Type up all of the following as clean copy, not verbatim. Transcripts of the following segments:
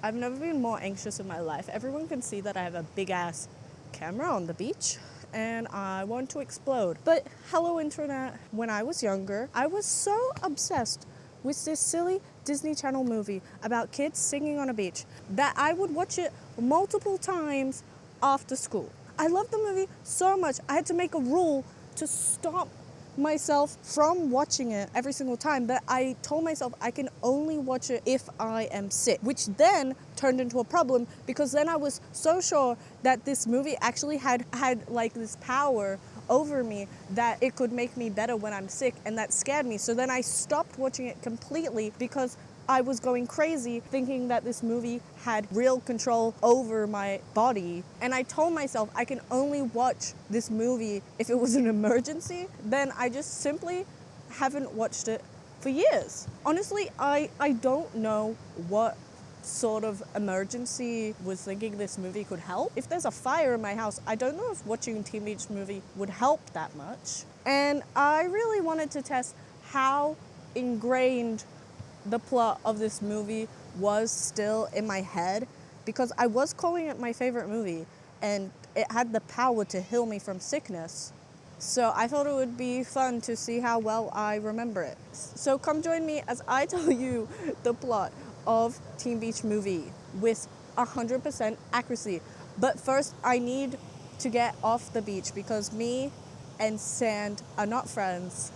I've never been more anxious in my life. Everyone can see that I have a big ass camera on the beach and I want to explode. But hello internet, when I was younger, I was so obsessed with this silly Disney Channel movie about kids singing on a beach that I would watch it multiple times after school. I loved the movie so much, I had to make a rule to stop myself from watching it every single time, but I told myself I can only watch it if I am sick, which then turned into a problem because then I was so sure that this movie actually had like this power over me that it could make me better when I'm sick, and that scared me. So then I stopped watching it completely because I was going crazy thinking that this movie had real control over my body. And I told myself I can only watch this movie if it was an emergency. Then I just simply haven't watched it for years. Honestly, I don't know what sort of emergency was thinking this movie could help. If there's a fire in my house, I don't know if watching Teen Beach Movie would help that much. And I really wanted to test how ingrained the plot of this movie was still in my head because I was calling it my favorite movie and it had the power to heal me from sickness. So I thought it would be fun to see how well I remember it. So come join me as I tell you the plot of Teen Beach Movie with 100% accuracy. But first I need to get off the beach because me and sand are not friends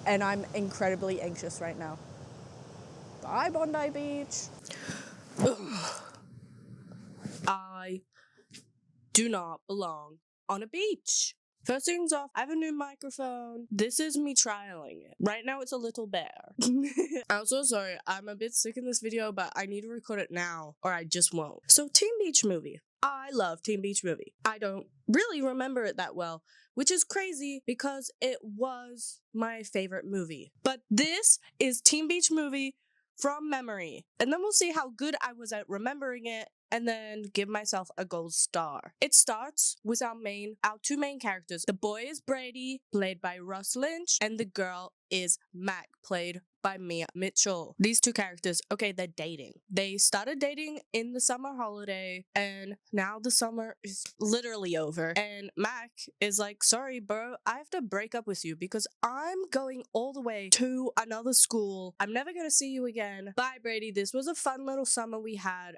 and I'm incredibly anxious right now. Bye, Bondi Beach. I do not belong on a beach. First things off, I have a new microphone. This is me trialing it. Right now it's a little bare. I'm so sorry, I'm a bit sick in this video, but I need to record it now or I just won't. So Teen Beach Movie. I love Teen Beach Movie. I don't really remember it that well, which is crazy because it was my favorite movie. But this is Teen Beach Movie from memory. And then we'll see how good I was at remembering it and then give myself a gold star. It starts with our two main characters. The boy is Brady, played by Ross Lynch, and the girl is Mac, played by Mia Mitchell. These two characters, okay, they're dating. They started dating in the summer holiday, and now the summer is literally over. And Mac is like, sorry, bro, I have to break up with you because I'm going all the way to another school. I'm never gonna see you again. Bye, Brady. This was a fun little summer we had,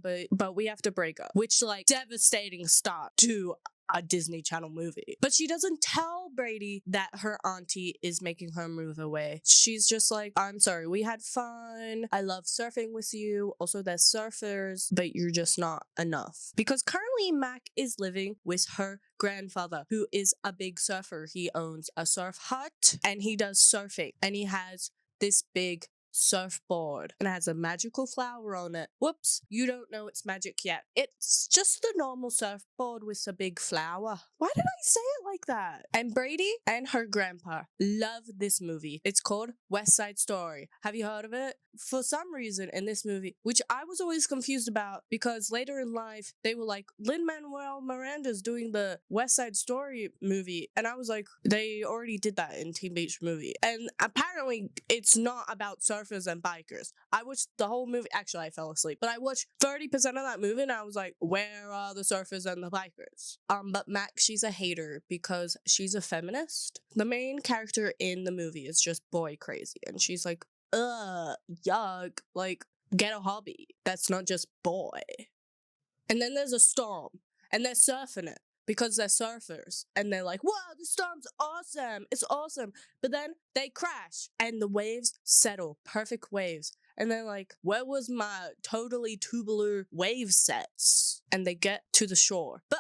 but we have to break up. Which, like, devastating start to a Disney Channel movie. But she doesn't tell Brady that her auntie is making her move away. She's just like, I'm sorry, we had fun. I love surfing with you. Also, there's surfers, but you're just not enough. Because currently Mac is living with her grandfather, who is a big surfer. He owns a surf hut and he does surfing. And he has this big surfboard and it has a magical flower on it. Whoops, you don't know it's magic yet. It's just the normal surfboard with a big flower. Why did I say it like that? And Brady and her grandpa love this movie. It's called West Side Story. Have you heard of it? For some reason in this movie, which I was always confused about because later in life they were like, Lin-Manuel Miranda's doing the West Side Story movie, and I was like, they already did that in Teen Beach Movie. And apparently it's not about surfers and bikers. I watched the whole movie. Actually, I fell asleep, but I watched 30% of that movie and I was like, where are the surfers and the bikers? But Mac, she's a hater because she's a feminist. The main character in the movie is just boy crazy, and she's like, yuck, like, get a hobby that's not just boy. And then there's a storm and they're surfing it because they're surfers and they're like, wow, the storm's awesome, it's awesome. But then they crash and the waves settle, perfect waves. And they're like, where was my totally tubular wave sets? And they get to the shore. But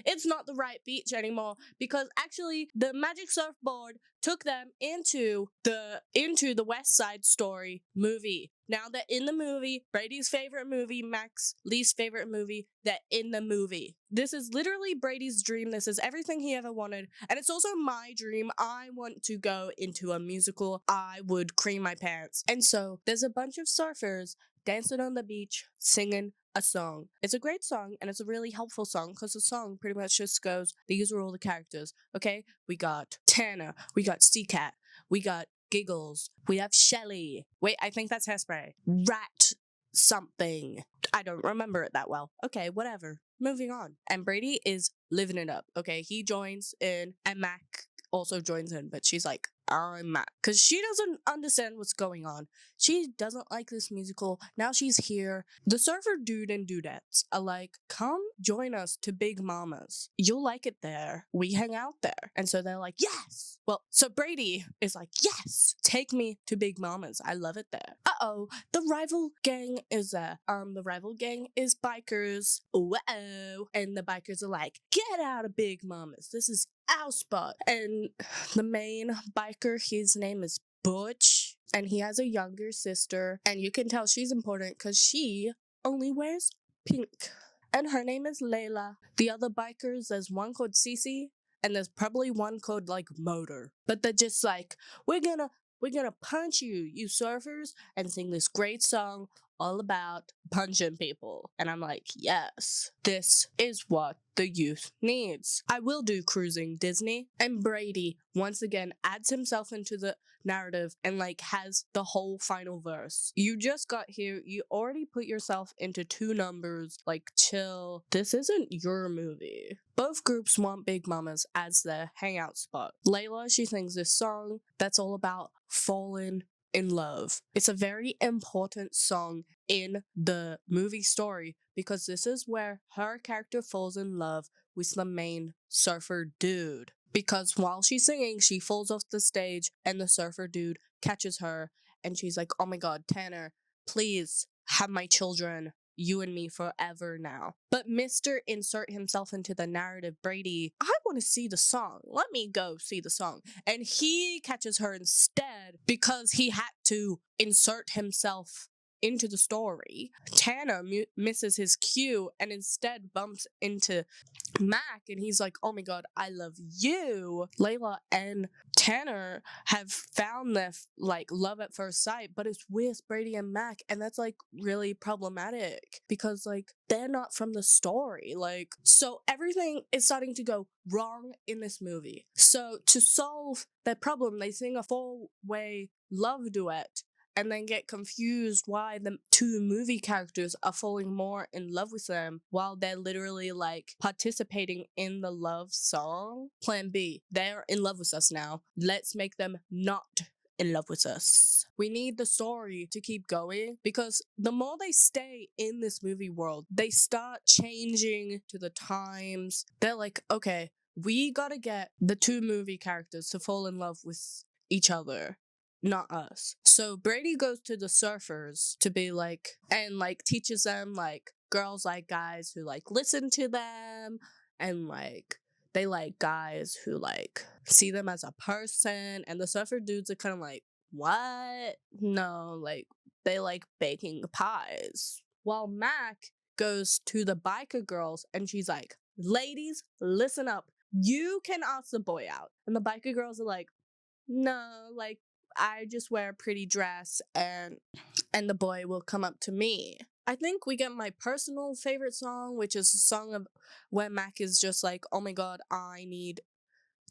it's not the right beach anymore because actually the magic surfboard took them into the West Side Story movie. Now they're in the movie, Brady's favorite movie, Mac's least favorite movie, they're in the movie. This is literally Brady's dream. This is everything he ever wanted. And it's also my dream. I want to go into a musical. I would cream my pants. And so there's a bunch of surfers dancing on the beach, singing a song. It's a great song and it's a really helpful song because the song pretty much just goes, these are all the characters, okay? We got Tanner, we got Seacat, we got Giggles, we have Shelly. Wait, I think that's Hairspray. Rat something. I don't remember it that well. Okay, whatever. Moving on. And Brady is living it up. Okay, he joins in, and Mac also joins in, but she's like, I'm Mac. Because she doesn't understand what's going on. She doesn't like this musical. Now she's here. The surfer dude and dudettes are like, come join us to Big Mama's. You'll like it there. We hang out there. And so they're like, yes. Well, so Brady is like, yes, take me to Big Mama's. I love it there. Uh-oh, the rival gang is there. The rival gang is bikers. Whoa. And the bikers are like, get out of Big Mama's. This is our spot. And the main biker, his name is Butch, and he has a younger sister, and you can tell she's important because she only wears pink. And her name is Layla. The other bikers, there's one called Cece, and there's probably one called like Motor. But they're just like, we're gonna punch you, you surfers, and sing this great song all about punching people. And I'm like, yes, this is what the youth needs. I will do Cruising Disney. And Brady once again adds himself into the narrative and like has the whole final verse. You just got here, you already put yourself into 2 numbers, like chill. This isn't your movie. Both groups want Big Mama's as their hangout spot. Layla, she sings this song that's all about falling in love. It's a very important song in the movie story because this is where her character falls in love with the main surfer dude. Because while she's singing, she falls off the stage and the surfer dude catches her and she's like, oh my god, Tanner, please have my children. You and me forever now. But Mr. Insert himself into the narrative, Brady, I want to see the song. Let me go see the song. And he catches her instead because he had to insert himself into the story. Tanner misses his cue and instead bumps into Mac, and he's like, oh my god, I love you. Layla and Tanner have found their like love at first sight, but it's with Brady and Mac, and that's like really problematic because like they're not from the story. Like, so everything is starting to go wrong in this movie. So to solve that problem, they sing a 4-way love duet and then get confused why the 2 movie characters are falling more in love with them while they're literally like participating in the love song. Plan B, they're in love with us now. Let's make them not in love with us. We need the story to keep going because the more they stay in this movie world, they start changing to the times. They're like, okay, we gotta get the 2 movie characters to fall in love with each other, not us. So Brady goes to the surfers to be like, and like teaches them like girls like guys who like listen to them, and like they like guys who like see them as a person. And the surfer dudes are kind of like, what? No, like they like baking pies. While Mac goes to the biker girls and she's like, ladies, listen up. You can ask the boy out. And the biker girls are like, no, like I just wear a pretty dress and the boy will come up to me. I think we get my personal favorite song, which is a song of where Mac is just like, oh my god, I need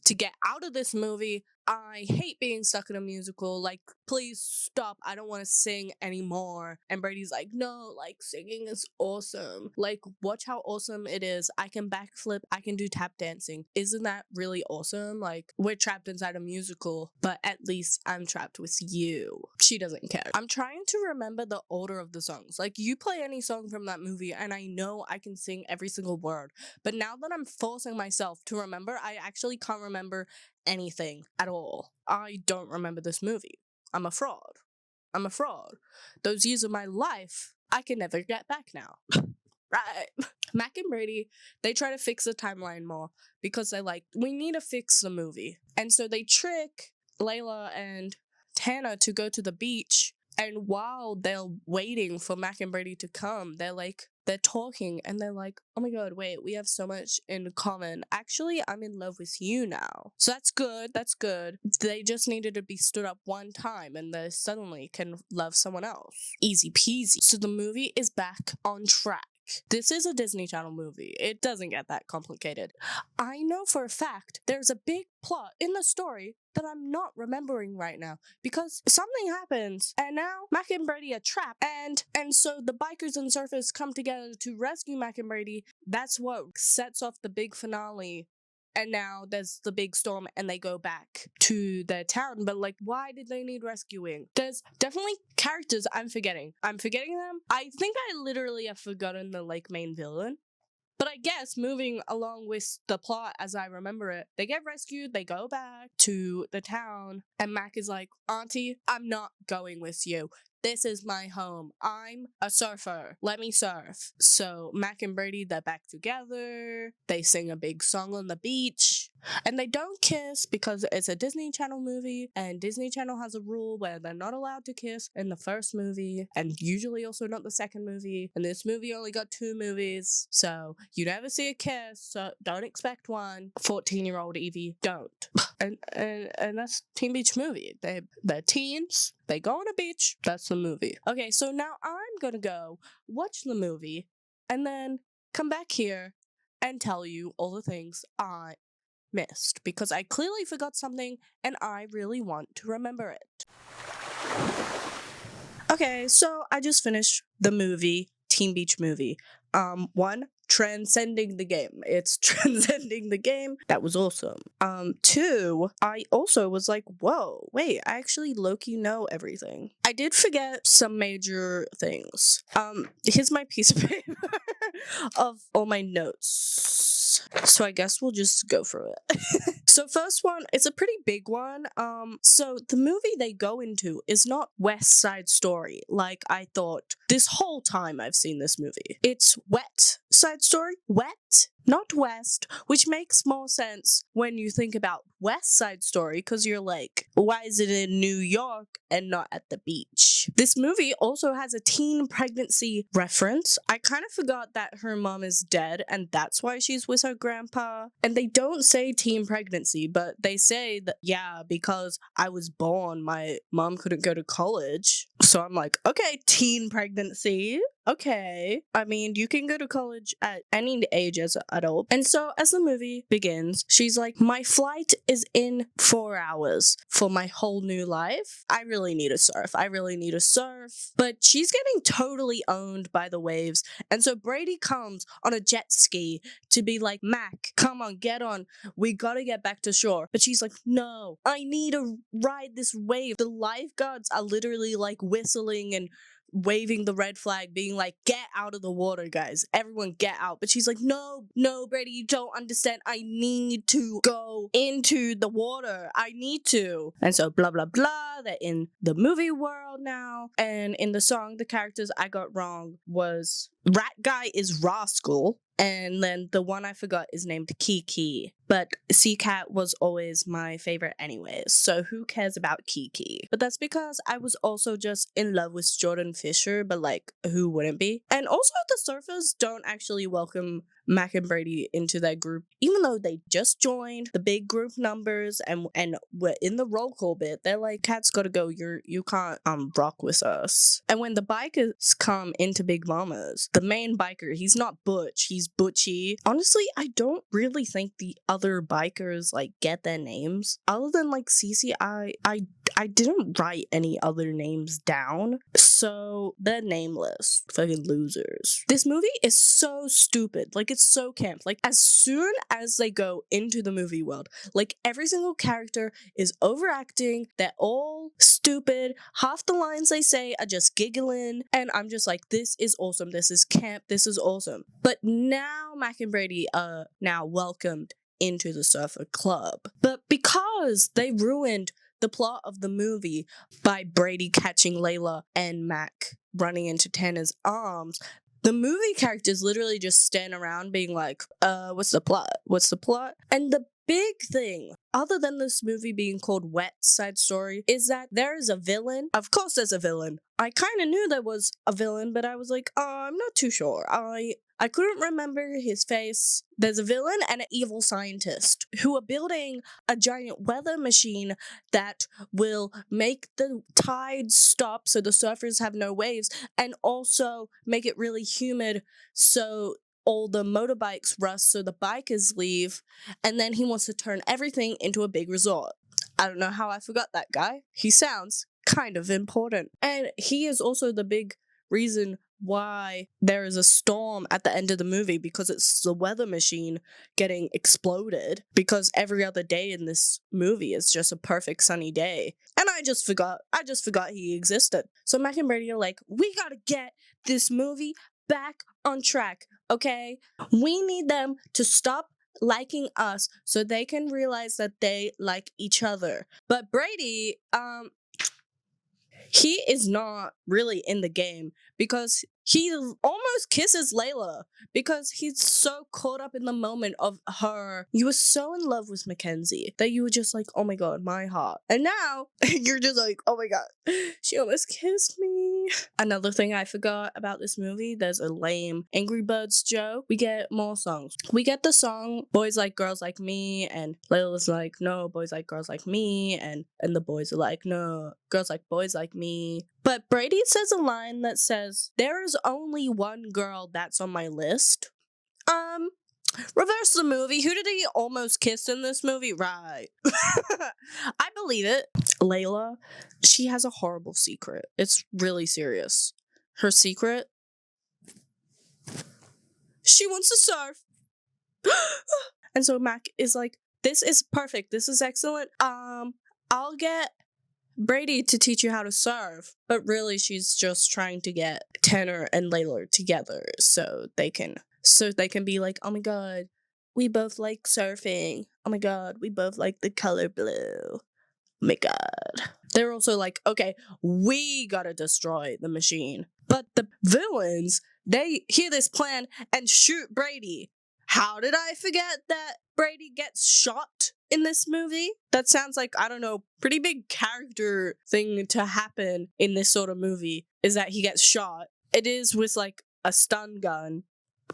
to get out of this movie. I hate being stuck in a musical. Like, please stop. I don't want to sing anymore. And Brady's like, no, like, singing is awesome. Like, watch how awesome it is. I can backflip. I can do tap dancing. Isn't that really awesome? Like, we're trapped inside a musical, but at least I'm trapped with you. She doesn't care. I'm trying to remember the order of the songs. Like, you play any song from that movie, and I know I can sing every single word. But now that I'm forcing myself to remember, I actually can't remember anything at all. I don't remember this movie. I'm a fraud. Those years of my life, I can never get back now. Right. Mac and Brady, they try to fix the timeline more because they're like, we need to fix the movie. And so they trick Layla and Tanner to go to the beach. And while they're waiting for Mac and Brady to come, they're talking and they're like, oh my god, wait, we have so much in common. Actually, I'm in love with you now. So that's good. They just needed to be stood up one time and they suddenly can love someone else. Easy peasy. So the movie is back on track. this is a Disney Channel movie. It doesn't get that complicated. I know for a fact there's a big plot in the story that I'm not remembering right now because something happens and now Mac and Brady are trapped and so the bikers and surfers come together to rescue Mac and Brady. That's what sets off the big finale. And now there's the big storm and they go back to their town. But like, why did they need rescuing? There's definitely characters I'm forgetting. I'm forgetting them. I think I literally have forgotten the like main villain. But I guess moving along with the plot as I remember it, they get rescued, they go back to the town, and Mac is like, Auntie, I'm not going with you. This is my home. I'm a surfer. Let me surf. So Mac and Brady, they're back together. They sing a big song on the beach. And they don't kiss because it's a Disney Channel movie, and Disney Channel has a rule where they're not allowed to kiss in the first movie, and usually also not the second movie. And this movie only got 2 movies, so you never see a kiss, so don't expect one. 14-year-old Evie, don't. And that's Teen Beach Movie. They're teens, they go on a beach, that's the movie. Okay, so now I'm gonna go watch the movie, and then come back here and tell you all the things I missed because I clearly forgot something and I really want to remember it. Okay, so I just finished the movie, Teen Beach Movie. 1, transcending the game. It's transcending the game. That was awesome. 2, I also was like, whoa, wait, I actually low-key know everything. I did forget some major things. Here's my piece of paper of all my notes. So I guess we'll just go through it. So first one, it's a pretty big one. So the movie they go into is not West Side Story, like I thought this whole time I've seen this movie. It's Wet Side Story. Wet, not West, which makes more sense when you think about West Side Story, because you're like, why is it in New York and not at the beach? This movie also has a teen pregnancy reference. I kind of forgot that her mom is dead and that's why she's with her grandpa. And they don't say teen pregnancy, but they say that, yeah, because I was born, my mom couldn't go to college. So I'm like, okay, teen pregnancy. Okay. I mean, you can go to college at any age as an adult. And so as the movie begins, she's like, my flight is in 4 hours for my whole new life. I really need to surf. I really need to surf. But she's getting totally owned by the waves. And so Brady comes on a jet ski to be like, Mac, come on, get on. We gotta get back to shore. But she's like, no, I need to ride this wave. The lifeguards are literally like whistling and waving the red flag, being like, get out of the water, guys. Everyone get out. But she's like, no, Brady, you don't understand. I need to go into the water. I need to. And so blah, blah, blah. They're in the movie world now. And in the song, the characters I got wrong was Rat Guy is Rascal. And then the one I forgot is named Kiki. But Seacat was always my favorite anyways, so who cares about Kiki? But that's because I was also just in love with Jordan Fisher, but like, who wouldn't be? And also the surfers don't actually welcome Mac and Brady into their group, even though they just joined the big group numbers and we're in the roll call bit. They're like, Cat's gotta go, you can't rock with us. And when the bikers come into Big Mama's, the main biker, he's not Butch, he's Butchie. Honestly, I don't really think the other bikers like get their names other than like Cece. I didn't write any other names down, so they're nameless. Fucking losers. This movie is so stupid. Like, it's so camp. Like, as soon as they go into the movie world, like, every single character is overacting. They're all stupid. Half the lines they say are just giggling, and I'm just like, this is awesome. This is camp. This is awesome. But now Mac and Brady are now welcomed into the Surfer Club. But because they ruined the plot of the movie by Brady catching Layla and Mac running into Tanner's arms, the movie characters literally just stand around being like, what's the plot? What's the plot? And the big thing, other than this movie being called Wet Side Story, is that there is a villain. Of course there's a villain. I kind of knew there was a villain, but I was like, I'm not too sure. I couldn't remember his face. There's a villain and an evil scientist who are building a giant weather machine that will make the tides stop so the surfers have no waves, and also make it really humid so all the motorbikes rust so the bikers leave, and then he wants to turn everything into a big resort. I don't know how I forgot that guy. He sounds kind of important. And he is also the big reason why there is a storm at the end of the movie, because it's the weather machine getting exploded, because every other day in this movie is just a perfect sunny day. And I just forgot he existed. So Mac and Brady are like, we gotta get this movie back on track, okay? We need them to stop liking us so they can realize that they like each other. But Brady, he is not really in the game because he almost kisses Layla because he's so caught up in the moment of her. You were so in love with Mackenzie that you were just like, oh my god, my heart. And now you're just like, oh my god, she almost kissed me. Another thing I forgot about this movie, there's a lame Angry Birds joke. We get more songs. We get the song Boys Like Girls Like Me, and Layla's like, no, boys like girls like me, and the boys are like, no, girls like boys like me. But Brady says a line that says, there is only one girl that's on my list. Reverse the movie. Who did he almost kiss in this movie? Right. I believe it. Layla, she has a horrible secret. It's really serious. Her secret? She wants to surf. And so Mac is like, this is perfect. This is excellent. I'll get Brady to teach you how to surf. But really, she's just trying to get Tanner and Layla together so they can be like, oh my god, we both like surfing. Oh my god, we both like the color blue. Oh my god. They're also like, okay, we gotta destroy the machine. But the villains, they hear this plan and shoot Brady. How did I forget that Brady gets shot in this movie? That sounds like, I don't know, pretty big character thing to happen in this sort of movie, is that he gets shot. It is with like a stun gun,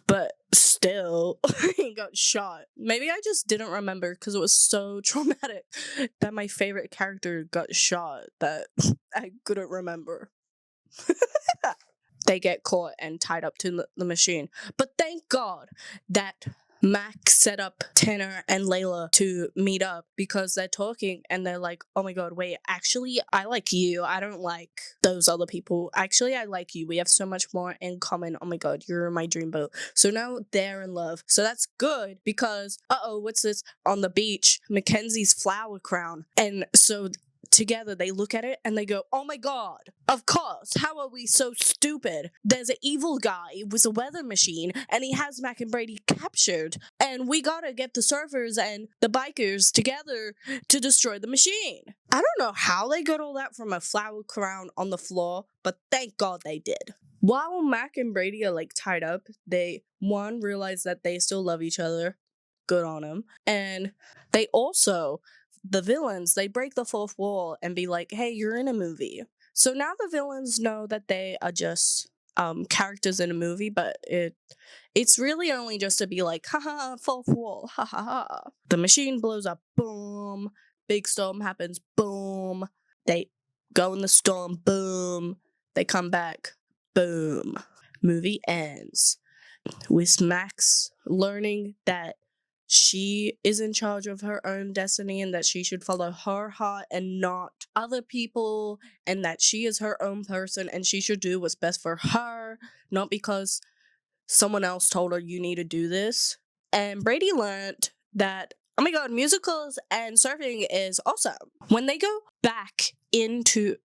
but still, he got shot. Maybe I just didn't remember because it was so traumatic that my favorite character got shot that I couldn't remember. They get caught and tied up to the machine. But thank God that Mac set up Tanner and Layla to meet up, because they're talking and they're like, oh my god, wait, actually, I like you. I don't like those other people. Actually, I like you. We have so much more in common. Oh my god, you're my dreamboat. So now they're in love. So that's good because, what's this? On the beach, Mackenzie's flower crown. And so together they look at it and they go, oh my god, of course, how are we so stupid? There's an evil guy with a weather machine and he has Mac and Brady captured, and we gotta get the surfers and the bikers together to destroy the machine. I don't know how they got all that from a flower crown on the floor, but thank god they did. While Mac and Brady are like tied up, they realize that they still love each other. Good on them. And they also, the villains, they break the fourth wall and be like, hey, you're in a movie. So now the villains know that they are just characters in a movie, but it's really only just to be like, haha, fourth wall, ha ha ha. The machine blows up, boom. Big storm happens, boom. They go in the storm, boom. They come back, boom. Movie ends with Max learning that she is in charge of her own destiny and that she should follow her heart and not other people, and that she is her own person and she should do what's best for her, not because someone else told her you need to do this. And Brady learned that, oh my god, musicals and surfing is awesome. When they go back into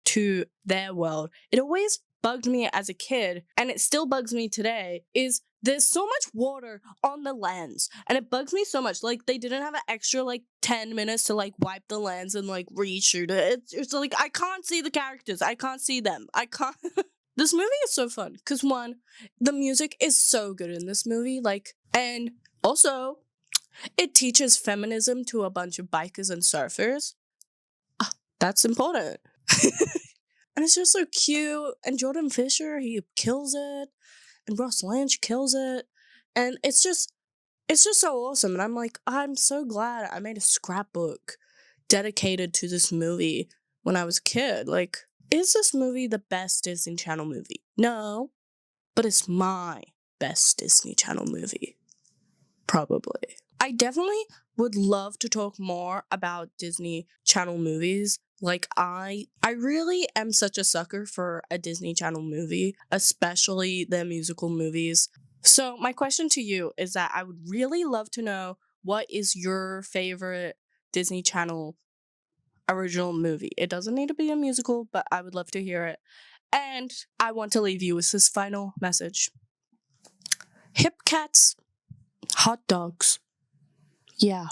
their world, it always bugged me as a kid, and it still bugs me today, is there's so much water on the lens, and it bugs me so much. Like, they didn't have an extra, 10 minutes to, wipe the lens and, reshoot it. It's like, I can't see the characters. I can't see them. I can't... This movie is so fun, because, one, the music is so good in this movie, and also, it teaches feminism to a bunch of bikers and surfers. That's important. And it's just so cute. And Jordan Fisher, he kills it. And Ross Lynch kills it. And it's just so awesome. And I'm like, I'm so glad I made a scrapbook dedicated to this movie when I was a kid. Like, is this movie the best Disney Channel movie? No, but it's my best Disney Channel movie. Probably. I definitely would love to talk more about Disney Channel movies. Like, I really am such a sucker for a Disney Channel movie, especially their musical movies. So my question to you is that I would really love to know, what is your favorite Disney Channel original movie? It doesn't need to be a musical, but I would love to hear it. And I want to leave you with this final message. Hip cats, hot dogs. Yeah.